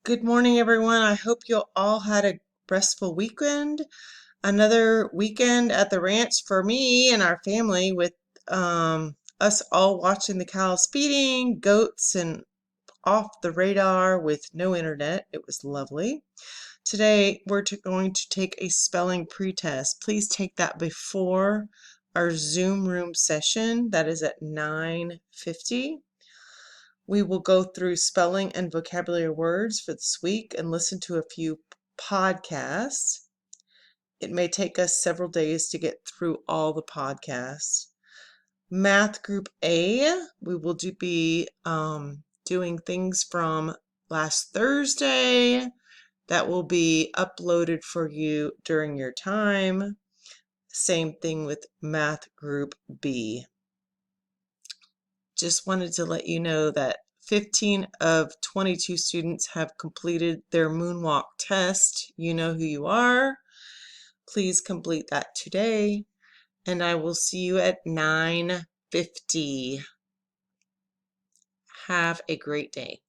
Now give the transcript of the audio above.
Good morning, everyone. I hope you all had a restful weekend. Another weekend at the ranch for me and our family with us all watching the cows feeding, goats, and off the radar with no internet. It was lovely. Today, we're going to take a spelling pretest. Please take that before our Zoom room session. That is at 9:50. We will go through spelling and vocabulary words for this week and listen to a few podcasts. It may take us several days to get through all the podcasts. Math Group A, we will be doing things from last Thursday that will be uploaded for you during your time. Same thing with Math Group B. Just wanted to let you know that 15 of 22 students have completed their moonwalk test. You know who you are. Please complete that today, and I will see you at 9:50. Have a great day.